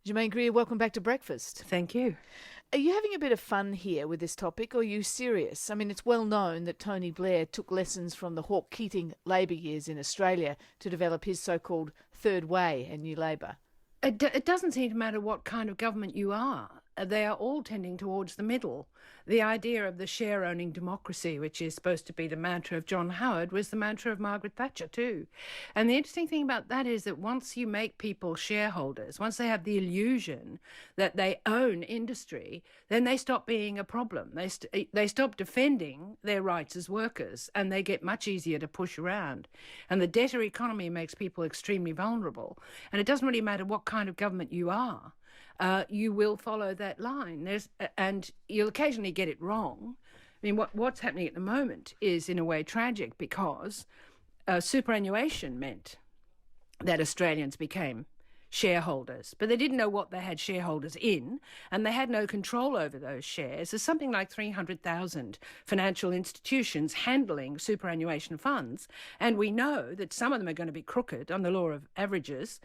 Germaine Greer, welcome back to Breakfast. Thank you. Are you having a bit of fun here with this topic, or are you serious? I mean, it's well known that Tony Blair took lessons from the Hawke-Keating Labor years in Australia to develop his so-called third way and New Labour. It doesn't seem to matter what kind of government you are. They are all tending towards the middle. The idea of the share-owning democracy, which is supposed to be the mantra of John Howard, was the mantra of Margaret Thatcher too. And the interesting thing about that is that once you make people shareholders, once they have the illusion that they own industry, then they stop being a problem. They stop defending their rights as workers, and they get much easier to push around. And the debtor economy makes people extremely vulnerable. And it doesn't really matter what kind of government you are. You will follow that line. And you'll occasionally get it wrong. I mean, what's happening at the moment is in a way tragic because superannuation meant that Australians became shareholders, but they didn't know what they had shareholders in, and they had no control over those shares. There's something like 300,000 financial institutions handling superannuation funds, and we know that some of them are going to be crooked on the law of averages,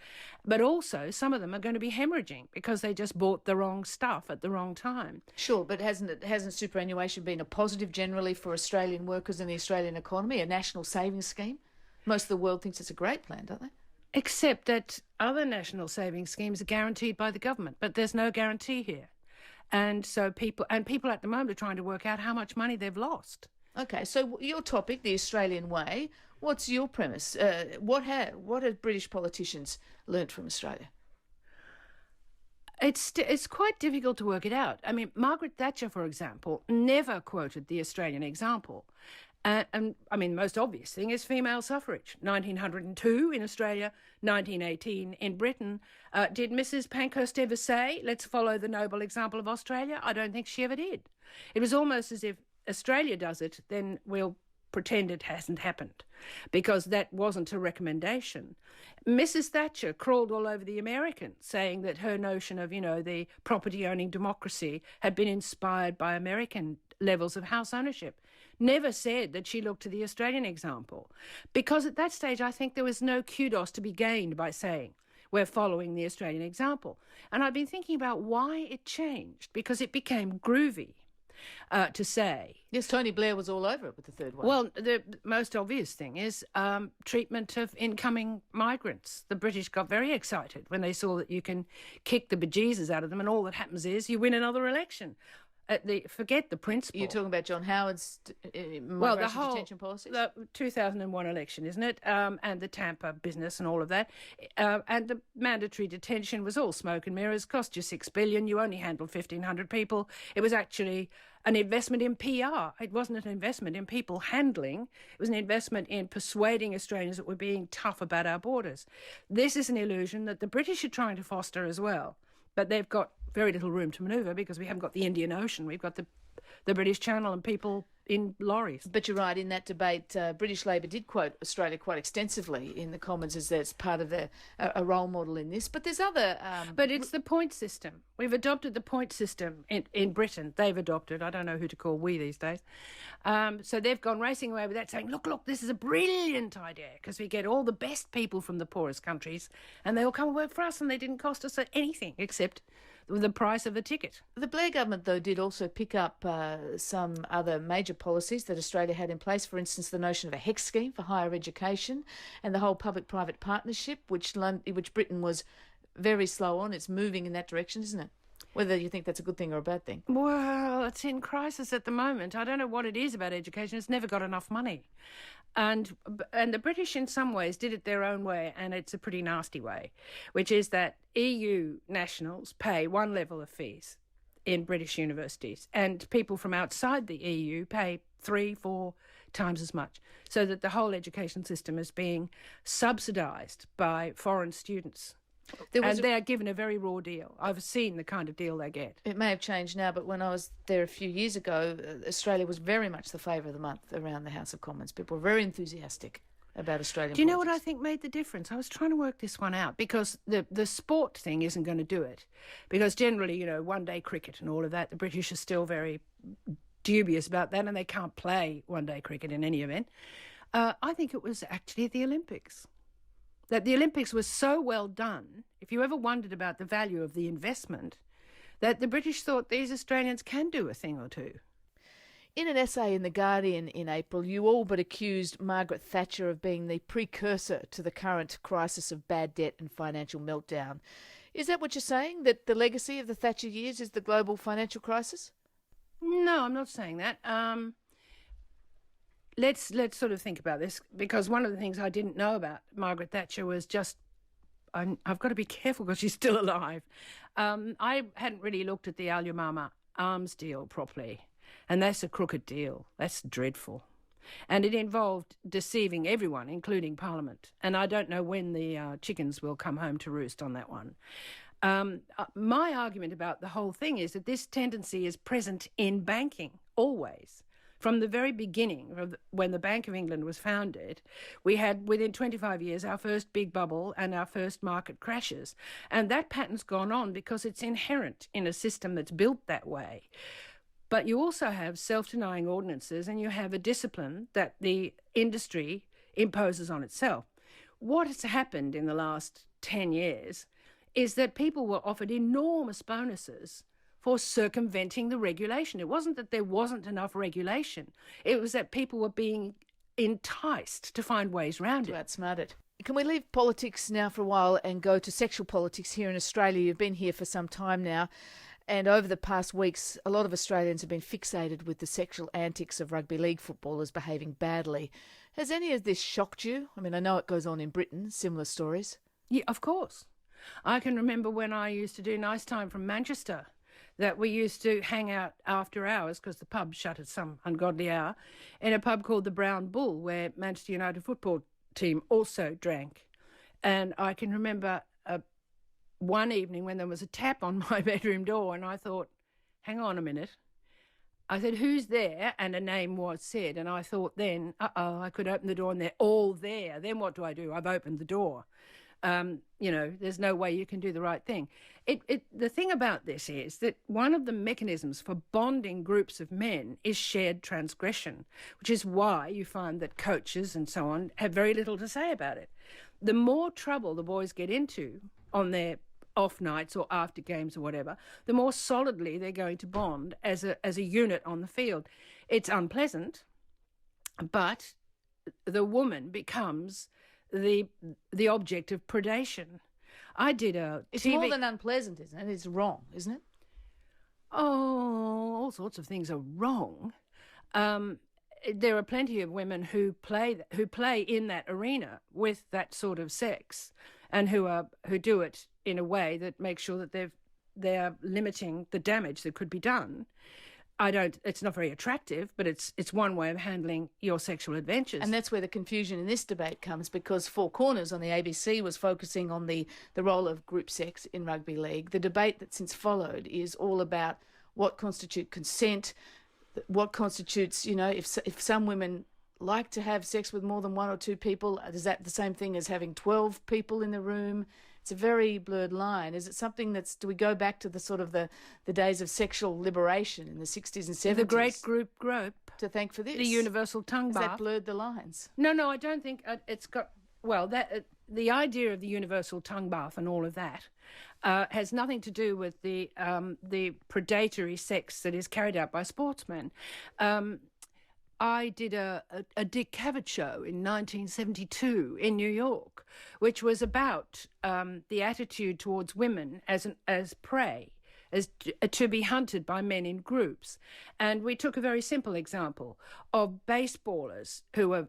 but also some of them are going to be hemorrhaging because they just bought the wrong stuff at the wrong time. Sure, but hasn't superannuation been a positive generally for Australian workers and the Australian economy, a national savings scheme? Most of the world thinks it's a great plan, don't they? Except that other national savings schemes are guaranteed by the government, but there's no guarantee here. And so people at the moment are trying to work out how much money they've lost. Okay, so your topic, the Australian way, what's your premise? What have British politicians learnt from Australia? It's quite difficult to work it out. I mean, Margaret Thatcher, for example, never quoted the Australian example. And I mean, the most obvious thing is female suffrage. 1902 in Australia, 1918 in Britain. Did Mrs. Pankhurst ever say, let's follow the noble example of Australia? I don't think she ever did. It was almost as if Australia does it, then we'll pretend it hasn't happened, because that wasn't a recommendation. Mrs. Thatcher crawled all over the Americans, saying that her notion of, the property-owning democracy had been inspired by American levels of house ownership. Never said that she looked to the Australian example, because at that stage I think there was no kudos to be gained by saying we're following the Australian example. And I've been thinking about why it changed, because it became groovy to say. Yes, Tony Blair was all over it with the third one. Well, the most obvious thing is treatment of incoming migrants. The British got very excited when they saw that you can kick the bejesus out of them, and all that happens is you win another election. Forget the principle. You're talking about John Howard's detention policies? The 2001 election, isn't it? And the Tampa business and all of that. And the mandatory detention was all smoke and mirrors, cost you $6 billion, you only handled 1,500 people. It was actually an investment in PR. It wasn't an investment in people handling. It was an investment in persuading Australians that we're being tough about our borders. This is an illusion that the British are trying to foster as well. But they've got very little room to manoeuvre because we haven't got the Indian Ocean. We've got the British Channel and people in lorries. But you're right, in that debate, British Labor did quote Australia quite extensively in the Commons as part of a role model in this. But there's other... But it's the point system. We've adopted the point system in Britain. They've adopted. I don't know who to call we these days. So they've gone racing away with that, saying, look, this is a brilliant idea because we get all the best people from the poorest countries and they all come and work for us, and they didn't cost us anything except the price of a ticket. The Blair government, though, did also pick up some other major policies that Australia had in place. For instance, the notion of a HEC scheme for higher education and the whole public-private partnership, which Britain was very slow on. It's moving in that direction, isn't it? Whether you think that's a good thing or a bad thing. Well, it's in crisis at the moment. I don't know what it is about education. It's never got enough money. And the British, in some ways, did it their own way, and it's a pretty nasty way, which is that EU nationals pay one level of fees in British universities, and people from outside the EU pay 3-4 times as much, so that the whole education system is being subsidised by foreign students. They are given a very raw deal. I've seen the kind of deal they get. It may have changed now, but when I was there a few years ago, Australia was very much the flavour of the month around the House of Commons. People were very enthusiastic about Australian Do you know politics. what I think made the difference? I was trying to work this one out, because the sport thing isn't going to do it. Because generally, one-day cricket and all of that, the British are still very dubious about that, and they can't play one-day cricket in any event. I think it was actually the Olympics. that the Olympics was so well done, if you ever wondered about the value of the investment, that the British thought these Australians can do a thing or two. In an essay in The Guardian in April, you all but accused Margaret Thatcher of being the precursor to the current crisis of bad debt and financial meltdown. Is that what you're saying, that the legacy of the Thatcher years is the global financial crisis? No, I'm not saying that. Let's sort of think about this, because one of the things I didn't know about Margaret Thatcher was just, I've got to be careful because she's still alive. I hadn't really looked at the Al-Yamama arms deal properly, and that's a crooked deal. That's dreadful. And it involved deceiving everyone, including Parliament. And I don't know when the chickens will come home to roost on that one. My argument about the whole thing is that this tendency is present in banking, always. From the very beginning, when the Bank of England was founded, we had, within 25 years, our first big bubble and our first market crashes. And that pattern's gone on because it's inherent in a system that's built that way. But you also have self-denying ordinances, and you have a discipline that the industry imposes on itself. What has happened in the last 10 years is that people were offered enormous bonuses for circumventing the regulation. It wasn't that there wasn't enough regulation. It was that people were being enticed to find ways around it. To outsmart it. Can we leave politics now for a while and go to sexual politics here in Australia? You've been here for some time now, and over the past weeks, a lot of Australians have been fixated with the sexual antics of rugby league footballers behaving badly. Has any of this shocked you? I mean, I know it goes on in Britain, similar stories. Yeah, of course. I can remember when I used to do Nice Time from Manchester, that we used to hang out after hours, because the pub shut at some ungodly hour, in a pub called the Brown Bull, where Manchester United football team also drank. And I can remember one evening when there was a tap on my bedroom door, and I thought, hang on a minute. I said, who's there? And a name was said. And I thought then, I could open the door and they're all there. Then what do? I've opened the door. There's no way you can do the right thing. The thing about this is that one of the mechanisms for bonding groups of men is shared transgression, which is why you find that coaches and so on have very little to say about it. The more trouble the boys get into on their off nights or after games or whatever, the more solidly they're going to bond as a unit on the field. It's unpleasant, but the woman becomes the object of predation. I did a It's TV... more than unpleasant, isn't it? It's wrong, isn't it? Oh, all sorts of things are wrong. There are plenty of women who play in that arena with that sort of sex, and who do it in a way that makes sure that they're limiting the damage that could be done. It's not very attractive, but it's one way of handling your sexual adventures. And that's where the confusion in this debate comes, because Four Corners on the ABC was focusing on the role of group sex in rugby league. The debate that since followed is all about what constitutes consent, what constitutes, if some women like to have sex with more than one or two people, is that the same thing as having 12 people in the room? It's a very blurred line. Is it something do we go back to the sort of the days of sexual liberation in the 60s and 70s? The great group grope. To thank for this. The universal tongue bath. Has that blurred the lines? No, I don't think it's got... Well, the idea of the universal tongue bath and all of that has nothing to do with the predatory sex that is carried out by sportsmen. I did a Dick Cavett show in 1972 in New York, which was about the attitude towards women as prey, as to be hunted by men in groups. And we took a very simple example of baseballers who were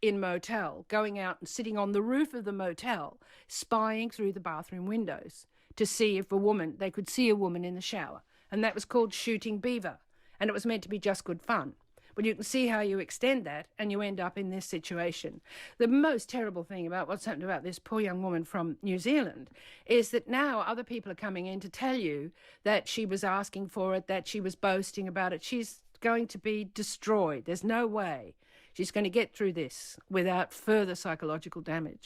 in motel, going out and sitting on the roof of the motel, spying through the bathroom windows to see if they could see a woman in the shower. And that was called shooting beaver. And it was meant to be just good fun. But you can see how you extend that and you end up in this situation. The most terrible thing about what's happened about this poor young woman from New Zealand is that now other people are coming in to tell you that she was asking for it, that she was boasting about it. She's going to be destroyed. There's no way she's going to get through this without further psychological damage.